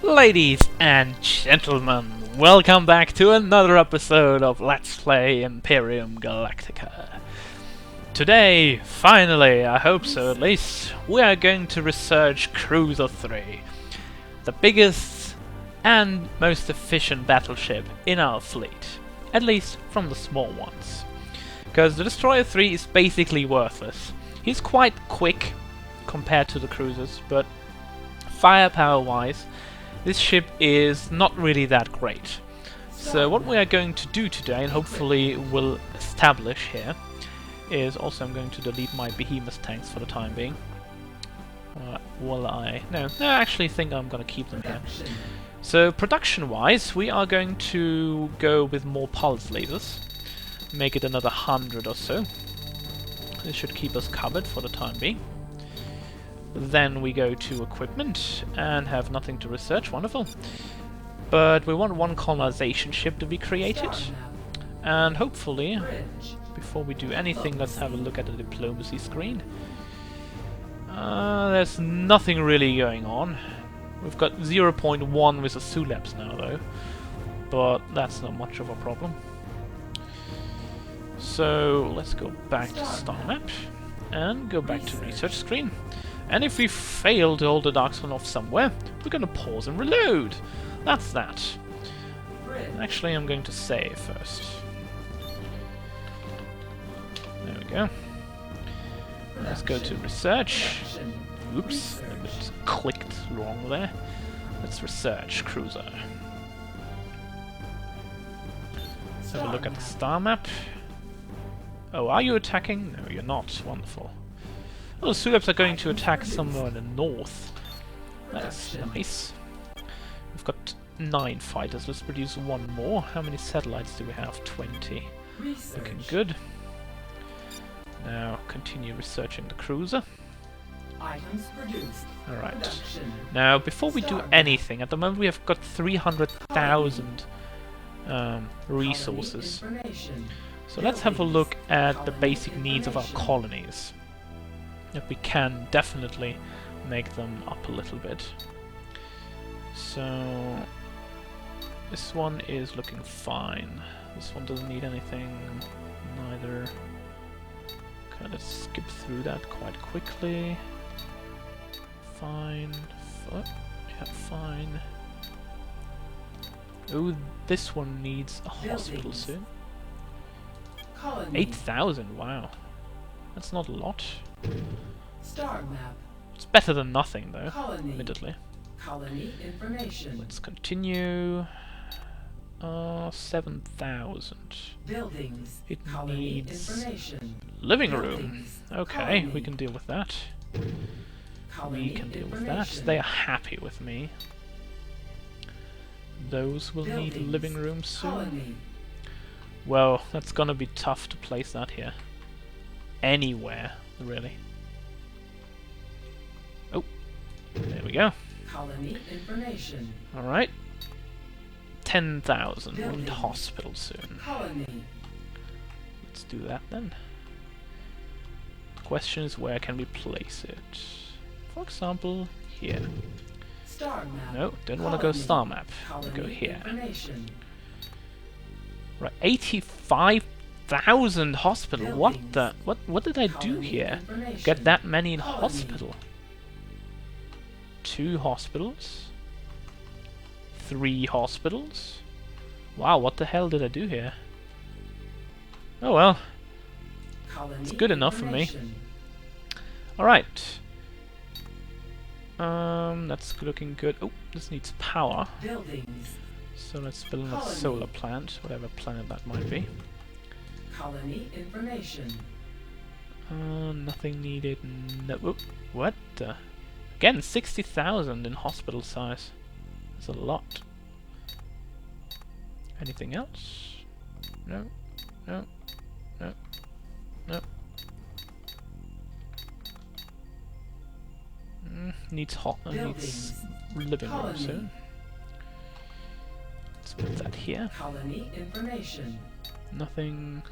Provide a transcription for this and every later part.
Ladies and gentlemen, welcome back to another episode of Let's Play Imperium Galactica. Today, finally, I hope so at least, we are going to research Cruiser 3, the biggest and most efficient battleship in our fleet, at least from the small ones. Because the Destroyer 3 is basically worthless. He's quite quick compared to the cruisers, but firepower-wise, this ship is not really that great. So what we are going to do today, and hopefully will establish here, is also I'm going to delete my behemoth tanks for the time being. No, I actually think I'm going to keep them here. So production-wise, we are going to go with more pulse lasers. Make it another 100 or so. This should keep us covered for the time being. Then we go to equipment and have nothing to research, wonderful. But we want one colonization ship to be created. And hopefully, before we do anything, let's have a look at the diplomacy screen. There's nothing really going on. We've got 0.1 with the Sulabs now though, but that's not much of a problem. So let's go back to Star Map and go back to research screen. And if we fail to hold the Dargslan off somewhere, we're going to pause and reload. That's that. Actually, I'm going to save first. There we go. Let's go to research. Oops, a bit clicked wrong there. Let's research cruiser. Let's have a look at the star map. Oh, are you attacking? No, you're not. Wonderful. Oh, the Sulabs are going to attack somewhere in the north. That's nice. We've got 9 fighters. Let's produce one more. How many satellites do we have? 20. Looking good. Now continue researching the cruiser. Alright. Now, before we do anything, at the moment we have got 300,000 resources. So let's have a look at the basic needs of our colonies. If we can definitely make them up a little bit. So this one is looking fine. This one doesn't need anything, neither. Okay, let's skip through that quite quickly. Fine. Yeah, fine. Oh, this one needs a hospital soon. 8,000, wow. That's not a lot. Star map. It's better than nothing, though, Colony. admittedly. Colony information. Let's continue. 7,000. Buildings. It Colony needs information. living room. Buildings. Okay, Colony. we can deal with that. Colony We can deal with that. information. They are happy with me. Those will need Buildings. living rooms soon. Colony. Well, that's gonna be tough to place that here. Anywhere, really. Oh, there we go. Colony information. Alright. 10,000. We need Buildings. hospital soon. Colony. Let's do that then. The question is, where can we place it? For example, here. Star map. No, don't want to go Colony. star map. Colony Go here. information. Right, 85,000 hospital. What Buildings. the? What did I do Colony here? information. Get that many in Colony. hospital? 2 hospitals? 3 hospitals? Wow, what the hell did I do here? Oh well, Colony it's good enough for me. information. Alright. That's looking good. Oh, this needs power. Buildings. So let's build a Colony. solar plant, whatever planet that might be. Colony information. Nothing needed. No. Oop, what the? Again, 60,000 in hospital size. That's a lot. Anything else? No. No. No. No. Needs needs living room Colony. soon. Let's put that here. Colony information. Nothing.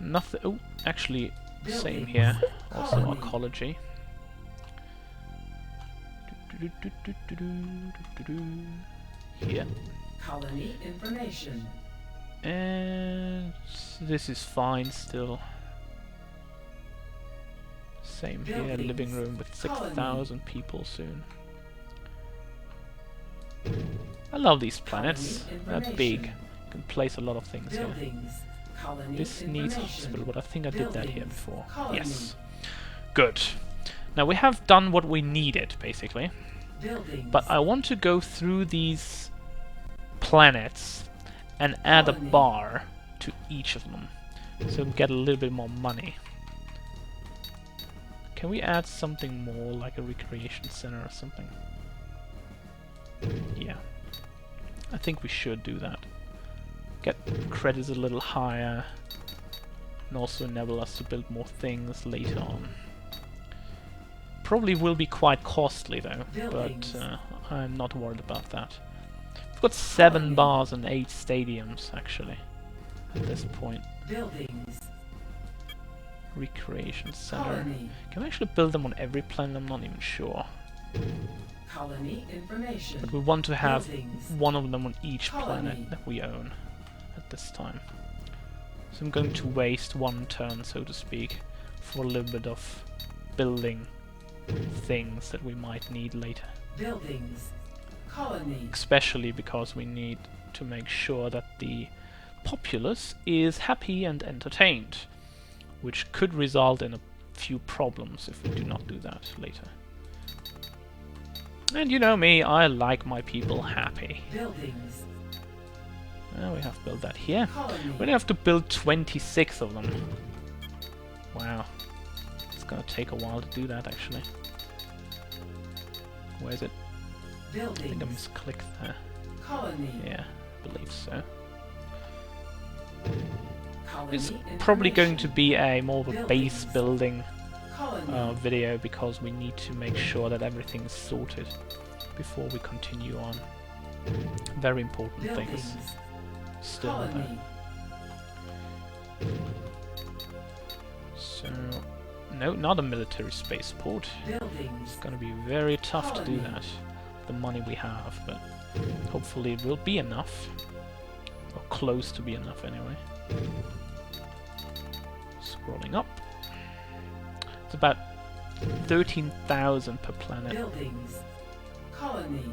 Nothing. Oh, actually, same Buildings. here. Also Colony. ecology. Here. Colony information. And this is fine still. Same here, living room with 6,000 people soon. I love these planets. They're big. You can place a lot of things here. This needs hospital, but I think I did that here before. Yes. Good. Now we have done what we needed, basically. But I want to go through these planets and add a bar to each of them, so we get a little bit more money. Can we add something more, like a recreation center or something? Yeah. I think we should do that. Get credits a little higher, and also enable us to build more things later on. Probably will be quite costly though, but I'm not worried about that. We've got 7 bars and 8 stadiums actually at this point. Recreation center. Can we actually build them on every planet? I'm not even sure. Colony information. But we want to have one of them on each planet that we own at this time. So I'm going to waste one turn, so to speak, for a little bit of building things that we might need later. Buildings. Colony. Especially because we need to make sure that the populace is happy and entertained, which could result in a few problems if we do not do that later. And you know me, I like my people happy. Buildings. Well, we have to build that here. Colony. We only have to build 26 of them. Wow. It's gonna take a while to do that, actually. Where is it? I think I misclicked there. Colony. Yeah, I believe so. Colony It's probably going to information. be a more of a base Buildings. building Colony. video, because we need to make sure that everything is sorted before we continue on. Very important Buildings. things still. Colony. So, no, not a military spaceport. Buildings. It's gonna be very tough to do that. The money we have, but hopefully it will be enough, or close to be enough anyway. Scrolling up. It's about 13,000 per planet. Buildings. Colony.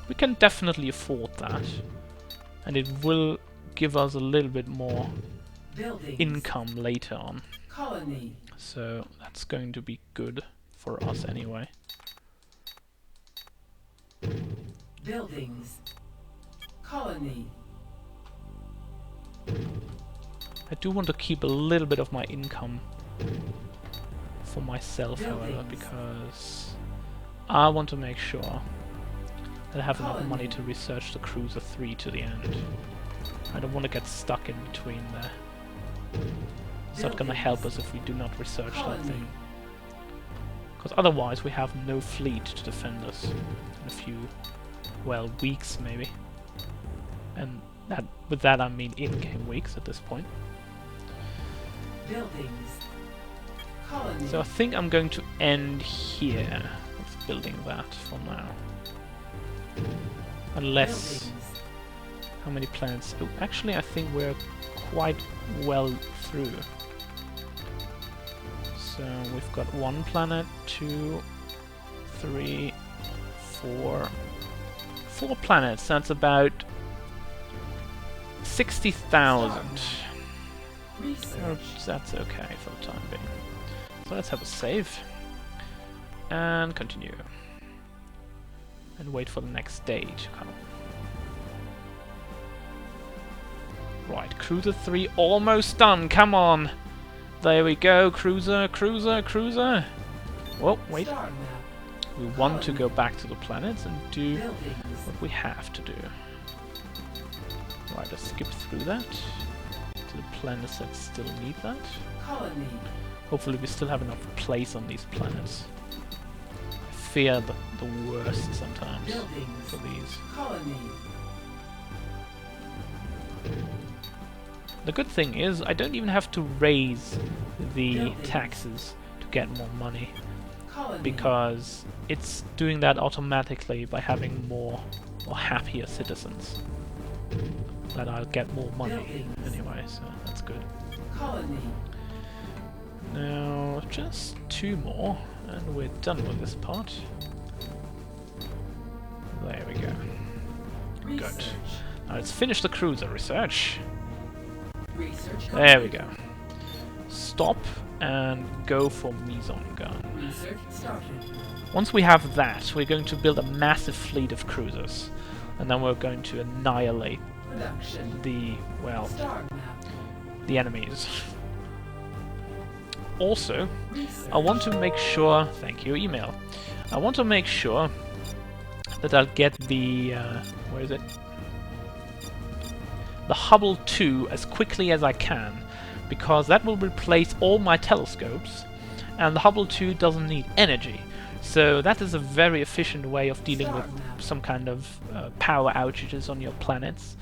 We can definitely afford that, and it will give us a little bit more Buildings. income later on. Colony. So that's going to be good for us anyway. Buildings. Colony. I do want to keep a little bit of my income for myself, however, Buildings. because I want to make sure that I have enough Colony. money to research the Cruiser 3 to the end. I don't want to get stuck in between there. It's not going to help us if we do not research that Colony. thing. Because otherwise we have no fleet to defend us in a few, well, weeks maybe. And that, with that I mean in-game weeks at this point. Buildings. Colony. So I think I'm going to end here with building that for now. Unless... Buildings. How many planets? Oh, actually I think we're quite well through. So we've got 1 planet, 2, 3, 4... 4 planets, that's about 60,000. Research. That's okay for the time being. So let's have a save. And continue. And wait for the next day to come. Right, Cruiser 3 almost done, come on! There we go, Cruiser, Cruiser, Cruiser! Whoa, wait. Star map. We want to go back to the planets and do Buildings. what we have to do. Right, let's skip through that. To the planets that still need that. Colony. Hopefully we still have enough place on these planets. I fear the worst sometimes Buildings. for these. Colony. The good thing is I don't even have to raise the Buildings. taxes to get more money. Colony. because it's doing that automatically by having more or happier citizens. That I'll get more money anyway, so that's good. Colony. Now, just 2 more, and we're done with this part. There we go. Good. Research. Now let's finish the cruiser research. Research There we completed. go. Stop and go for Meson Gun. Research started. Once we have that, we're going to build a massive fleet of cruisers. And then we're going to annihilate Production. the, well, Star map. the enemies. Also, Research. I want to make sure... Thank you, email. I want to make sure that I'll get the... where is it? The Hubble 2 as quickly as I can, because that will replace all my telescopes, and the Hubble 2 doesn't need energy. So that is a very efficient way of dealing with some kind of power outages on your planets.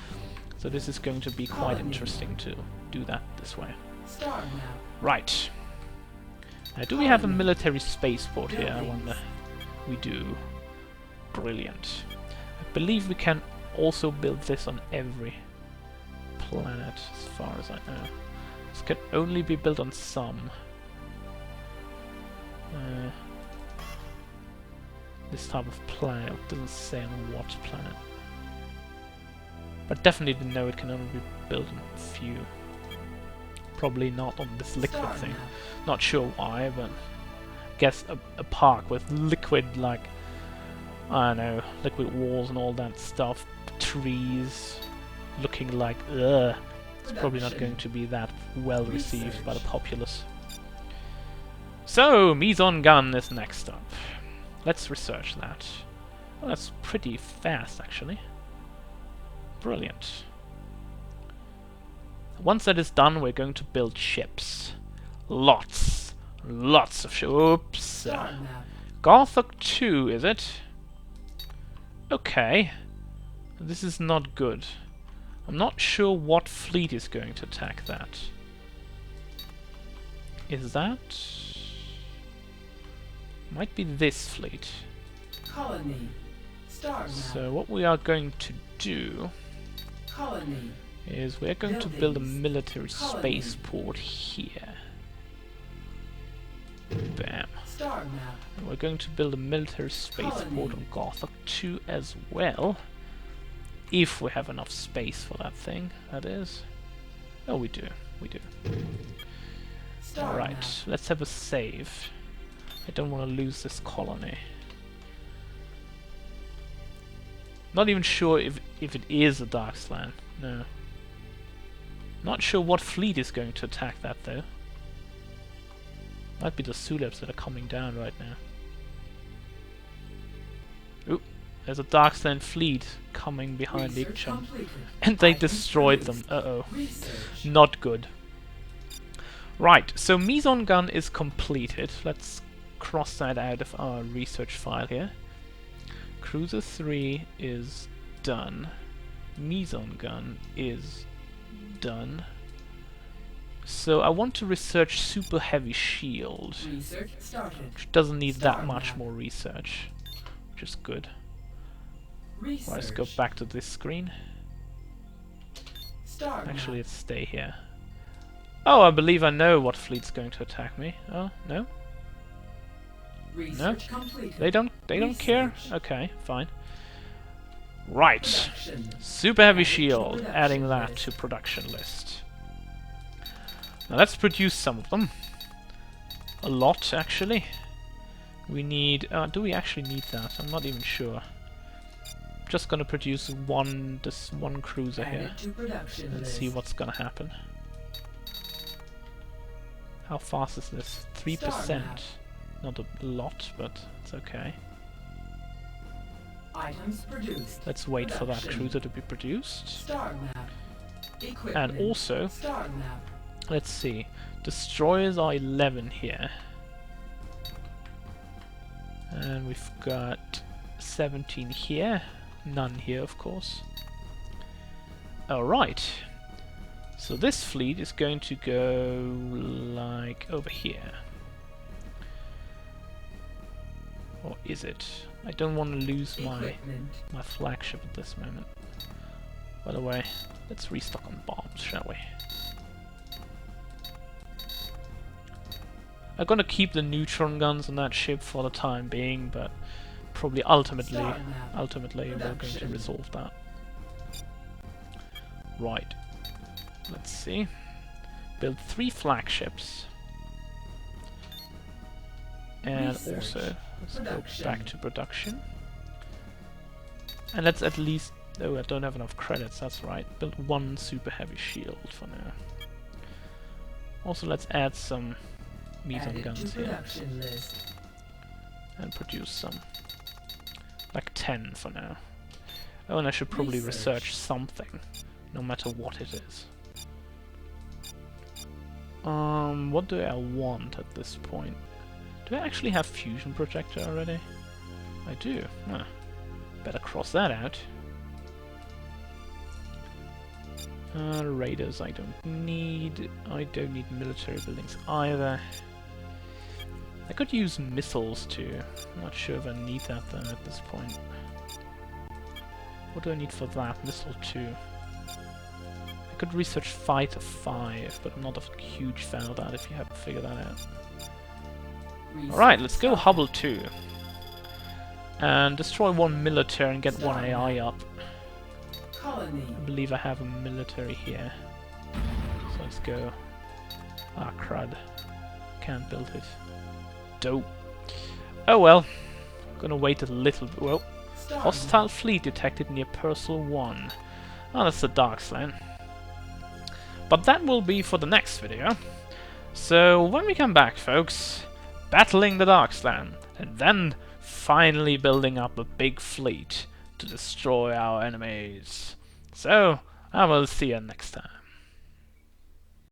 So this is going to be quite interesting to do that this way. Star map. Right. Now, do we have a military spaceport here, I wonder? We do. Brilliant. I believe we can also build this on every planet, as far as I know. This can only be built on some. This type of planet, it doesn't say on what planet. But definitely know it can only be built on a few. Probably not on this liquid Star thing. map. Not sure why, but I guess a park with liquid, like, I don't know, liquid walls and all that stuff, trees, looking like, ugh, it's probably not going to be that well received by the populace. So, Meson Gun is next up. Let's research that. Well, that's pretty fast, actually. Brilliant. Once that is done, we're going to build ships. Lots of ships. Oops. Star map. Garthok 2, is it? Okay. This is not good. I'm not sure what fleet is going to attack that. Is that... might be this fleet. Colony. Star map. So what we are going to do Colony. is we're going to build a Buildings. military Colony. spaceport here. Bam. Star map. And we're going to build a military spaceport on Garthok 2 as well. If we have enough space for that thing, that is. Oh, we do. We do. Star Alright, map. let's have a save. I don't want to lose this colony. Not even sure if it is a Dargslan. No. Not sure what fleet is going to attack that though. Might be the Sulebs that are coming down right now. Oop, there's a Dargslan fleet coming behind Research each other. completed. And they Items destroyed them. produced. Uh-oh. Research. Not good. Right, so Meson Gun is completed. Let's cross that out of our research file here. Cruiser 3 is done. Meson Gun is done. So I want to research Super Heavy Shield, Research started. which doesn't need Star that much map. more research, which is good. Research. Right, let's go back to this screen. Star map. Actually, let's stay here. Oh, I believe I know what fleet's going to attack me. Oh, no? Research completed. They don't care? Research. Okay, fine. Right. Production. Super Heavy Added to Shield, production adding that list. to production list. Now let's produce some of them. A lot, actually. We need... do we actually need that? I'm not even sure. Just gonna produce this one cruiser here. Added to production Let's list. see what's gonna happen. How fast is this? 3%. map. Not a lot, but it's okay. Items produced. Let's wait for that Production. cruiser to be produced. Star map. Equipment. And also, Star map. let's see, destroyers are 11 here. And we've got 17 here. None here, of course. Alright. So this fleet is going to go like over here. Or is it? I don't want to lose my Equipment. flagship at this moment. By the way, let's restock on bombs, shall we? I'm gonna keep the neutron guns on that ship for the time being, but probably ultimately Star map. we're going to Production. resolve that. Right. Let's see. Build 3 flagships. And Research. also, let's Production. go back to production. And let's at least... Oh, I don't have enough credits, that's right. Build 1 super heavy shield for now. Also, let's add some Meson Added guns to here. production list. And produce some. Like 10 for now. Oh, and I should probably Research. research something, no matter what it is. What do I want at this point? Do I actually have fusion projector already? I do. Huh. Better cross that out. Raiders I don't need. I don't need military buildings either. I could use missiles too. I'm not sure if I need that though at this point. What do I need for that? Missile 2. I could research Fighter 5, but I'm not a huge fan of that if you haven't figured that out. Alright, let's go Hubble 2. And destroy 1 military and get 1 AI up. Colony. I believe I have a military here. So let's go. Ah, crud. Can't build it. Dope. Oh well. Gonna wait a little bit. Well, Star hostile map. fleet detected near Purcell 1. Oh, that's the Dargslan. But that will be for the next video. So when we come back, folks, battling the Dargslan, and then finally building up a big fleet to destroy our enemies. So, I will see you next time.